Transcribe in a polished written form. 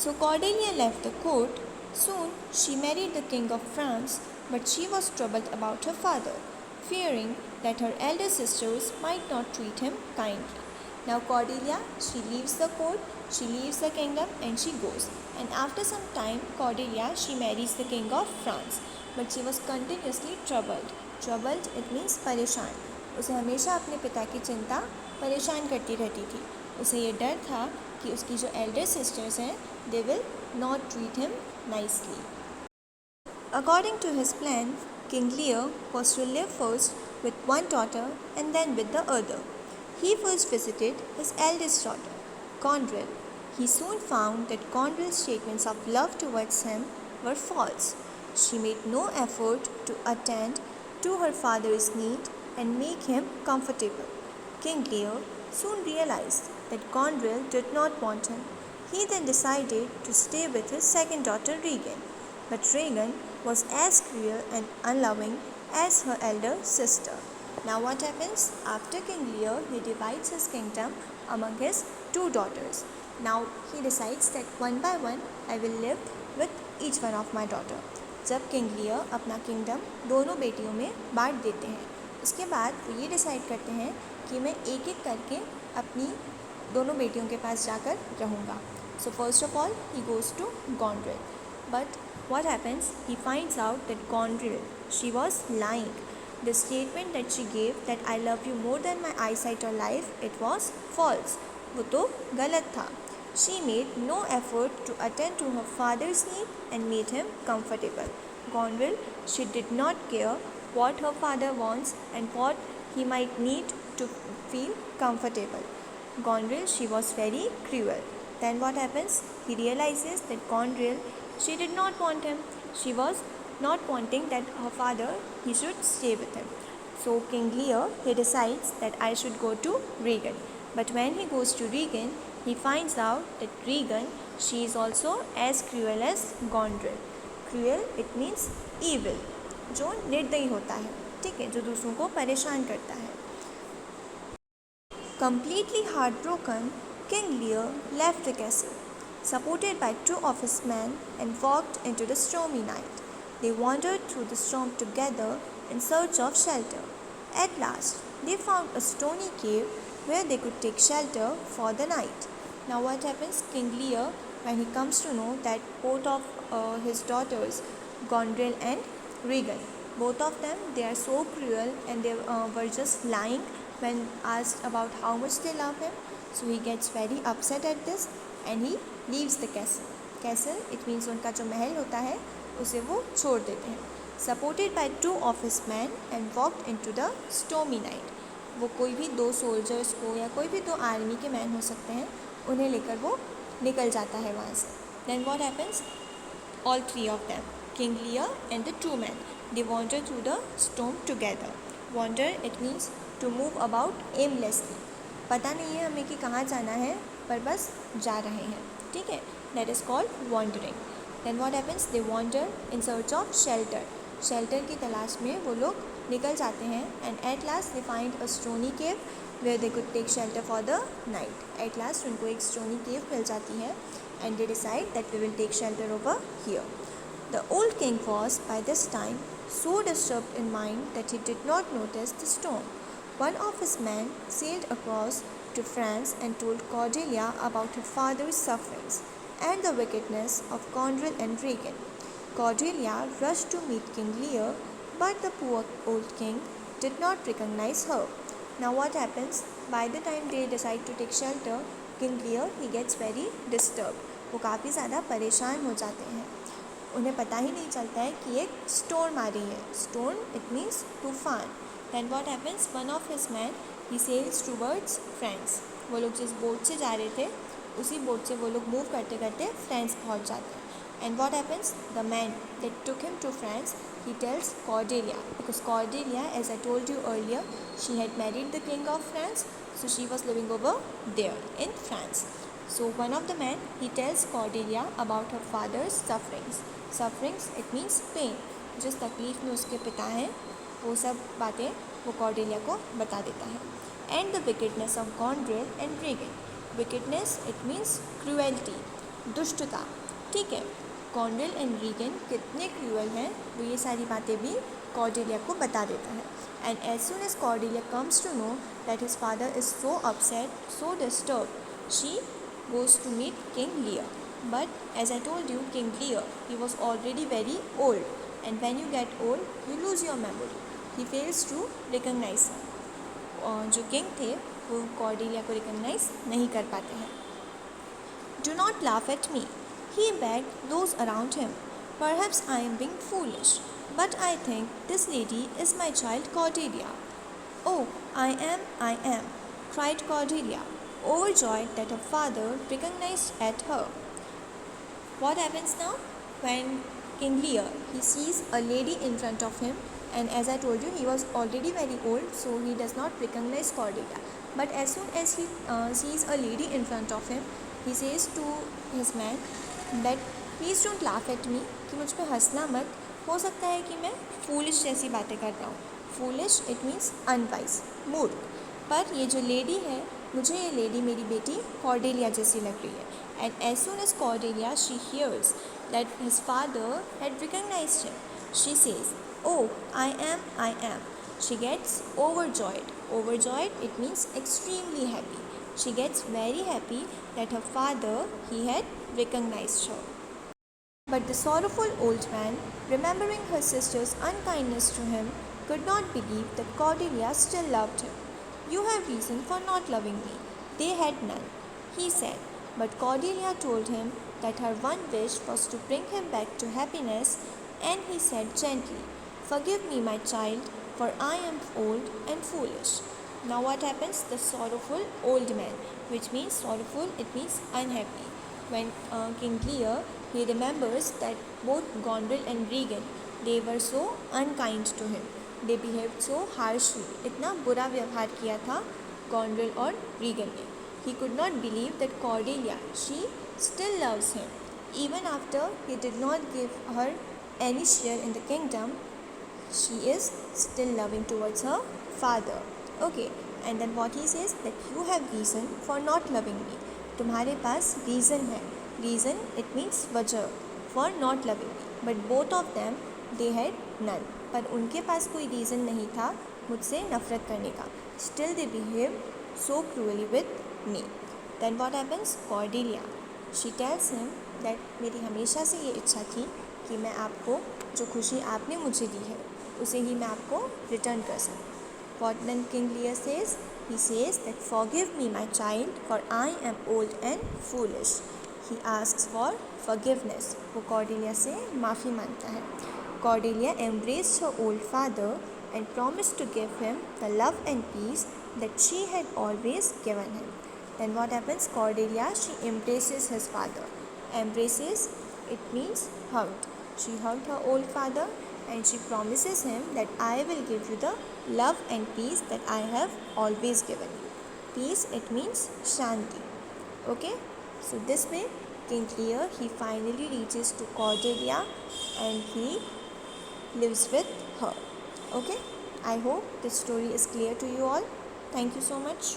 So Cordelia left the court. Soon she married the king of France, but she was troubled about her father, fearing that her elder sisters might not treat him kindly. Now Cordelia, she leaves the court, she leaves the kingdom and she goes. And after some time, Cordelia, she marries the king of France, but she was continuously troubled. Troubled, it means परेशान. उसे हमेशा अपने पिता की चिंता परेशान करती रहती थी. उसे ये डर था कि उसकी जो एल्डर सिस्टर्स हैं, they will not treat him nicely. According to his plan, King Lear was to live first with one daughter and then with the other. He first visited his eldest daughter, Gondrel. He soon found that Gondrel's statements of love towards him were false. She made no effort to attend to her father's need and make him comfortable. King Lear soon realized that Gondrel did not want him. He then decided to stay with his second daughter Regan. But Regan was as cruel and unloving as her elder sister. Now what happens? After King Lear, he divides his kingdom among his two daughters. Now he decides that one by one I will live with each one of my daughter. जब King Lear अपना kingdom दोनों बेटियों में बांट देते हैं, उसके बाद वो ये डिसाइड करते हैं कि मैं एक एक करके अपनी दोनों बेटियों के पास जाकर रहूँगा. So first of all, he goes to Gondrel. But what happens? He finds out that Gondrel, she was lying. The statement that she gave that I love you more than my eyesight or life, it was false. वो तो गलत था. She made no effort to attend to her father's need and made him comfortable. Gondrel, she did not care what her father wants and what he might need to feel comfortable. Gondrel, she was very cruel. Then what happens? He realizes that Gondrel, she did not want him. She was not wanting that her father, he should stay with him. So King Lear, he decides that I should go to Regan. But when he goes to Regan, he finds out that Regan, she is also as cruel as Gondrel. Cruel, it means evil, जो निर्दयी होता है, ठीक है, जो दूसरों को परेशान करता है. Completely heartbroken, King Lear left the castle, supported by two of his men, and walked into the stormy night. They wandered through the storm together in search of shelter. At last, they found a stony cave where they could take shelter for the night. Now what happens? King Lear, when he comes to know that both of his daughters, Gondrel and Regan, both of them, they are so cruel and they were just lying when asked about how much they love him. So he gets very upset at this and he leaves the castle. Castle, it means उनका जो महल होता है उसे वो छोड़ देते हैं. Supported by two of his men and walked into the stormy night. वो कोई भी दो सोल्जर्स को या कोई भी दो आर्मी के मैन हो सकते हैं, उन्हें लेकर वो निकल जाता है वहाँ से. Then what happens? All three of them, King Lear and the two men, they wander through the storm together. Wander, it means to move about aimlessly. पता नहीं है हमें कि कहाँ जाना है, पर बस जा रहे हैं, ठीक है. That is called wandering. Then what happens? They wander in search of shelter. Shelter की तलाश में वो लोग निकल जाते हैं. And at last they find a stony cave where they could take shelter for the night. At last उनको एक stony cave मिल जाती है and they decide that we will take shelter over here. The old king was by this time so disturbed in mind that he did not notice the storm. One of his men sailed across to France and told Cordelia about her father's sufferings and the wickedness of Gondrel and Regan. Cordelia rushed to meet King Lear, but the poor old king did not recognize her. Now what happens? By the time they decide to take shelter, King Lear, he gets very disturbed. वो काफ़ी ज़्यादा परेशान हो जाते हैं. उन्हें पता ही नहीं चलता है कि एक स्टोर्म आ रही है. स्टोर्म, it means तूफान. Then what happens? One of his men, he sails towards France. वो लोग जिस बोट से जा रहे थे, उसी बोट से वो लोग मूव करते करते फ्रांस पहुंच जाते हैं. And what happens? The man that took him to France, he tells Cordelia, because Cordelia, as I told you earlier, she had married the king of France, so she was living over there in France. So one of the men, he tells Cordelia about her father's sufferings. Sufferings, it means pain. जिस तकलीफ़ में उसके पिता हैं, वो सब बातें वो कॉर्डेलिया को बता देता है. And the wickedness of Gondrel and Regan. Wickedness, it means cruelty. दुष्टता। ठीक है, कॉर्डेल एंड रीगन कितने क्रूअल हैं वो ये सारी बातें भी कॉर्डेलिया को बता देता है। And as soon as Cordelia comes to know that his father is so upset, so disturb, she goes to meet King Lear. But as I told you, King Lear, he was already very old, and when you get old, you lose your memory. He fails to recognize her. और जो king थे वो Cordelia को recognise नहीं कर पाते हैं। Do not laugh at me, he begged those around him. Perhaps I am being foolish, but I think this lady is my child Cordelia. Oh, I am, cried Cordelia, overjoyed that her father recognized at her. What happens now? When King Lear, he sees a lady in front of him, and as I told you, he was already very old, so he does not recognize Cordelia. But as soon as he sees a lady in front of him, he says to his man that please don't laugh at me, कि मुझ पर हंसना मत, हो सकता है कि मैं फूलिश जैसी बातें कर रहा हूँ। फूलिश इट मीन्स अनवाइज, मूर्ख। पर ये जो लेडी है, मुझे ये लेडी मेरी बेटी कॉर्डेलिया जैसी लग रही है। And as soon as Cordelia she hears that his father had recognised him, she says, oh, I am. She gets overjoyed. Overjoyed, it means extremely happy. She gets very happy that her father, he had recognized her. But the sorrowful old man, remembering her sister's unkindness to him, could not believe that Cordelia still loved him. You have reason for not loving me. They had none, he said. But Cordelia told him that her one wish was to bring him back to happiness, and he said gently, Forgive me, my child, for I am old and foolish. Now what happens? The sorrowful old man, which means sorrowful, it means unhappy. When King Lear, he remembers that both Gondrel and Regan, they were so unkind to him. They behaved so harshly. इतना बुरा व्यवहार किया था Gondrel और Regan ने. He could not believe that Cordelia, she still loves him. Even after he did not give her any share in the kingdom, she is still loving towards her father. Okay, and then what he says, that you have reason for not loving me. तुम्हारे पास reason है. Reason, it means वजह, for not loving me. But both of them, they had none. पर उनके पास कोई reason नहीं था मुझसे नफरत करने का. Still they behaved so cruelly with me. Then what happens? Cordelia, she tells him that मेरी हमेशा से ये इच्छा थी कि मैं आपको जो खुशी आपने मुझे दी है उसे ही मैं आपको रिटर्न कर सकूँ. What then King Lear says? He says that forgive me, my child, for I am old and foolish. He asks for forgiveness. वो Cordelia से माफ़ी मांगता है. Cordelia embraced her old father and promised to give him the love and peace that she had always given him. Then what happens? Cordelia, she embraces his father. Embraces, it means hugged. She hugged her old father and she promises him that I will give you the love and peace that I have always given you. Peace, it means Shanti. Okay? So this way, King Lear, he finally reaches to Cordelia and he lives with her. Okay? I hope this story is clear to you all. Thank you so much.